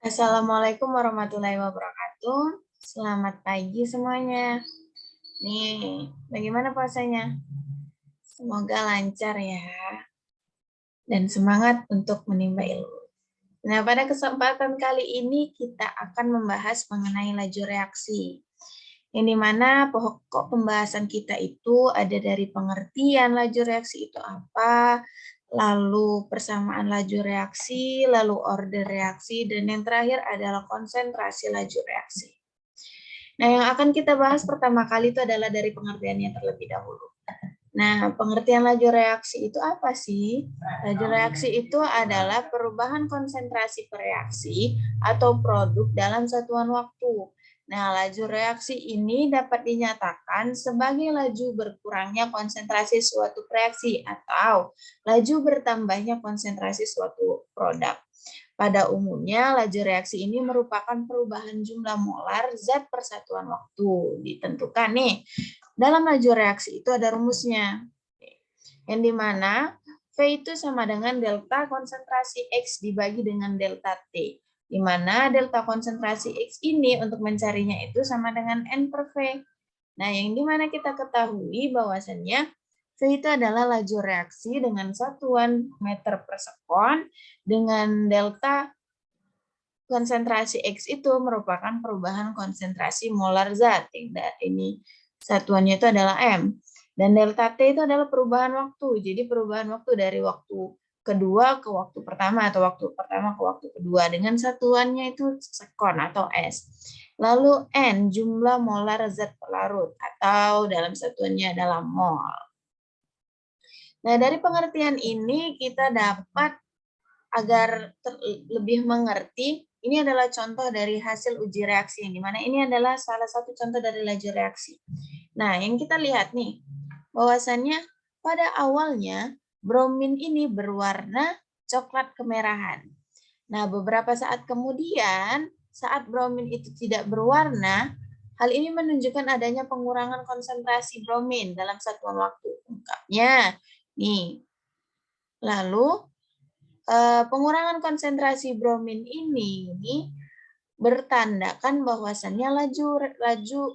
Assalamualaikum warahmatullahi wabarakatuh. Selamat pagi semuanya. Nih, bagaimana puasanya? Semoga lancar ya, dan semangat untuk menimba ilmu. Nah, pada kesempatan kali ini kita akan membahas mengenai laju reaksi. Yang dimana pokok pembahasan kita itu ada dari pengertian laju reaksi itu apa, lalu persamaan laju reaksi, lalu order reaksi, dan yang terakhir adalah konsentrasi laju reaksi. Nah, yang akan kita bahas pertama kali itu adalah dari pengertiannya terlebih dahulu. Nah, pengertian laju reaksi itu apa sih? Laju reaksi itu adalah perubahan konsentrasi per reaksi atau produk dalam satuan waktu. Nah, laju reaksi ini dapat dinyatakan sebagai laju berkurangnya konsentrasi suatu reaksi atau laju bertambahnya konsentrasi suatu produk. Pada umumnya, laju reaksi ini merupakan perubahan jumlah molar zat persatuan waktu. Ditentukan nih, dalam laju reaksi itu ada rumusnya, yang dimana V itu sama dengan delta konsentrasi X dibagi dengan delta T. Di mana delta konsentrasi X ini untuk mencarinya itu sama dengan N per V. Nah, yang dimana kita ketahui bahwasannya V itu adalah laju reaksi dengan satuan meter per sekon dengan delta konsentrasi X itu merupakan perubahan konsentrasi molar zat. Ini satuannya itu adalah M. Dan delta T itu adalah perubahan waktu. Jadi perubahan waktu dari waktu kedua ke waktu pertama atau waktu pertama ke waktu kedua dengan satuannya itu sekon atau S. Lalu N jumlah molar zat pelarut atau dalam satuannya adalah mol. Nah, dari pengertian ini kita dapat agar lebih mengerti, ini adalah contoh dari hasil uji reaksi, yang dimana ini adalah salah satu contoh dari laju reaksi. Nah, yang kita lihat nih, bahwasannya pada awalnya bromin ini berwarna coklat kemerahan. Nah, beberapa saat kemudian, saat bromin itu tidak berwarna, hal ini menunjukkan adanya pengurangan konsentrasi bromin dalam satuan waktu. Ungkapnya, nih, lalu pengurangan konsentrasi bromin ini bertandakan bahwasannya laju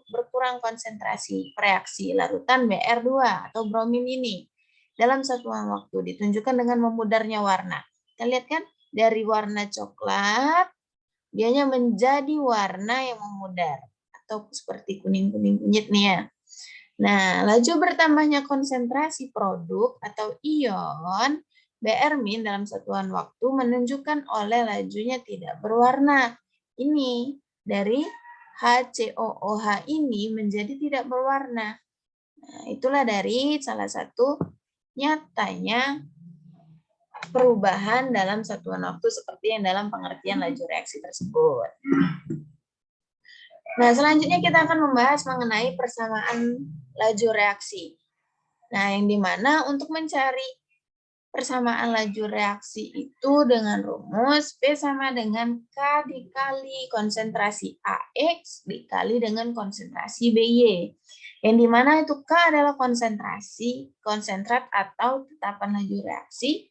berkurang konsentrasi reaksi larutan Br2 atau bromin ini dalam satuan waktu ditunjukkan dengan memudarnya warna. Kita lihat kan dari warna coklat dianya menjadi warna yang memudar atau seperti kuning-kuning kunyit nih ya. Nah, laju bertambahnya konsentrasi produk atau ion Br- dalam satuan waktu menunjukkan oleh lajunya tidak berwarna. Ini dari HCOOH ini menjadi tidak berwarna. Nah, itulah dari salah satu nyatanya perubahan dalam satuan waktu seperti yang dalam pengertian laju reaksi tersebut. Nah, selanjutnya kita akan membahas mengenai persamaan laju reaksi. Nah, yang dimana untuk mencari persamaan laju reaksi itu dengan rumus P sama dengan K dikali konsentrasi AX dikali dengan konsentrasi BY. Yang dimana itu K adalah konsentrasi, konsentrat atau tetapan laju reaksi.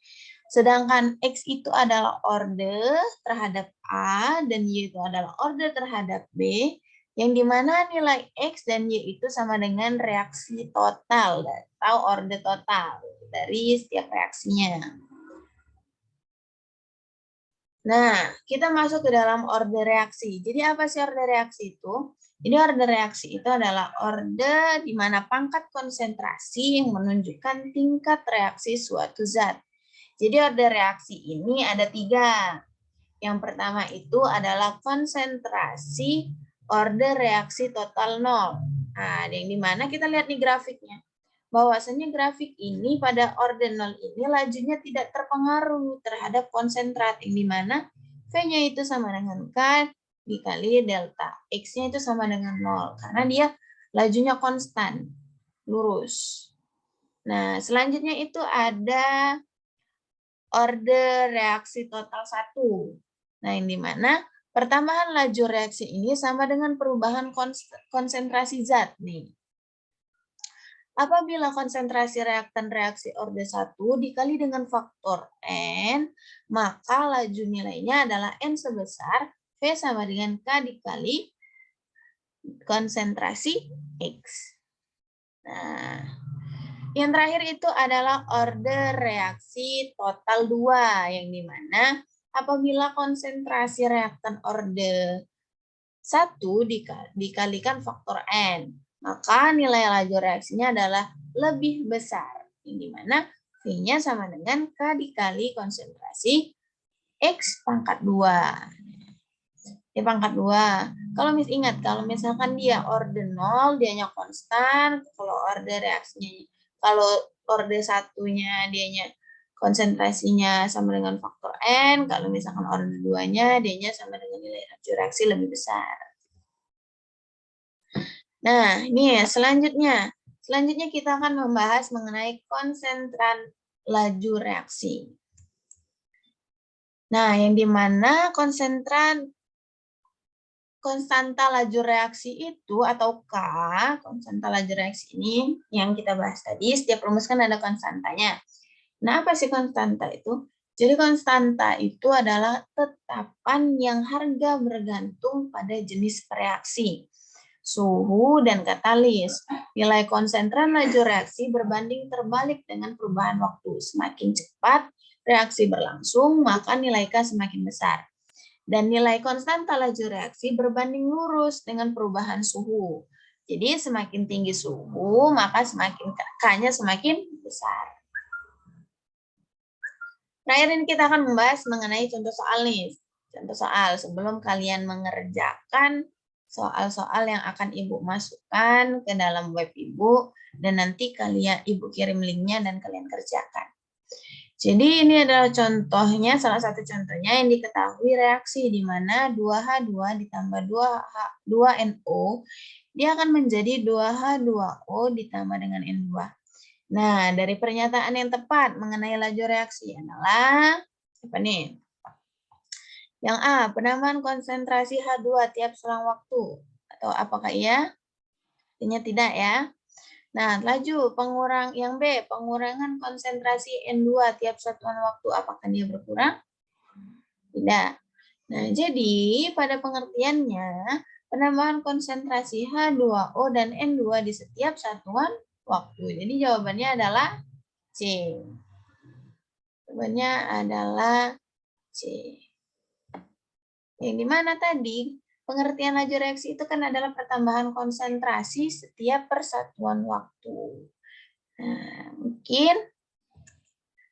Sedangkan X itu adalah order terhadap A dan Y itu adalah order terhadap B. Yang dimana nilai X dan Y itu sama dengan reaksi total atau order total dari setiap reaksinya. Nah, kita masuk ke dalam order reaksi. Jadi apa sih order reaksi itu? Jadi order reaksi itu adalah order di mana pangkat konsentrasi yang menunjukkan tingkat reaksi suatu zat. Jadi order reaksi ini ada 3. Yang pertama itu adalah konsentrasi order reaksi total 0. Nah, yang dimana kita lihat nih grafiknya. Bahwasanya grafik ini pada ordinal ini lajunya tidak terpengaruh terhadap konsentrat, yang dimana V-nya itu sama dengan K dikali delta. X-nya itu sama dengan 0, karena dia lajunya konstan, lurus. Nah, selanjutnya itu ada order reaksi total 1. Nah, yang dimana pertambahan laju reaksi ini sama dengan perubahan konsentrasi zat nih. Apabila konsentrasi reaktan reaksi order 1 dikali dengan faktor N, maka laju nilainya adalah N sebesar V sama dengan K dikali konsentrasi X. Nah, yang terakhir itu adalah order reaksi total 2, yang dimana apabila konsentrasi reaktan order 1 dikalikan faktor N, maka nilai laju reaksinya adalah lebih besar, yang dimana V-nya sama dengan K dikali konsentrasi X pangkat 2. Ya, pangkat 2. Kalau ingat, kalau misalkan dia orde 0, dianya konstan. Kalau orde reaksinya, kalau orde satunya dianya konsentrasinya sama dengan faktor N. Kalau misalkan orde 2-nya, dianya sama dengan nilai laju reaksi lebih besar. Nah, ini ya selanjutnya. Selanjutnya kita akan membahas mengenai konsentran laju reaksi. Nah, yang dimana konstanta laju reaksi itu atau K, konstanta laju reaksi ini yang kita bahas tadi, setiap rumus kan ada konstantanya. Nah, apa sih konstanta itu? Jadi konstanta itu adalah tetapan yang harga bergantung pada jenis reaksi, suhu, dan katalis. Nilai konsentran laju reaksi berbanding terbalik dengan perubahan waktu. Semakin cepat reaksi berlangsung, maka nilai K semakin besar. Dan nilai konstanta laju reaksi berbanding lurus dengan perubahan suhu. Jadi semakin tinggi suhu, maka semakin K-nya semakin besar. Terakhir ini kita akan membahas mengenai contoh soal nih. Contoh soal sebelum kalian mengerjakan soal-soal yang akan Ibu masukkan ke dalam web Ibu, dan nanti Ibu kirim linknya dan kalian kerjakan. Jadi ini adalah contohnya, salah satu contohnya yang diketahui reaksi di mana 2H2 ditambah 2NO, dia akan menjadi 2H2O ditambah dengan N2. Nah, dari pernyataan yang tepat mengenai laju reaksi adalah, apa nih? Yang A, penambahan konsentrasi H2 tiap selang waktu. Atau apakah iya? Artinya tidak ya. Nah, laju yang B, pengurangan konsentrasi N2 tiap satuan waktu, apakah dia berkurang? Tidak. Nah, jadi pada pengertiannya, penambahan konsentrasi H2O dan N2 di setiap satuan waktu. Jadi jawabannya adalah C. Jawabannya adalah C. Yang dimana tadi? Pengertian laju reaksi itu kan adalah pertambahan konsentrasi setiap persatuan waktu.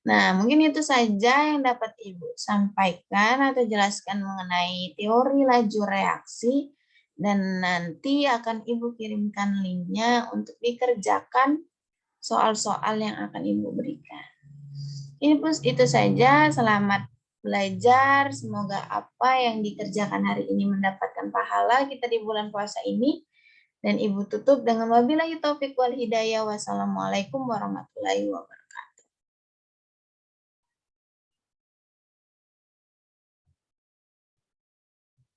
Nah, mungkin itu saja yang dapat Ibu sampaikan atau jelaskan mengenai teori laju reaksi, dan nanti akan Ibu kirimkan linknya untuk dikerjakan soal-soal yang akan Ibu berikan. Itu saja, selamat belajar, semoga apa yang dikerjakan hari ini mendapatkan pahala kita di bulan puasa ini, dan Ibu tutup dengan wabillahi taufiq wal hidayah. Wassalamualaikum warahmatullahi wabarakatuh.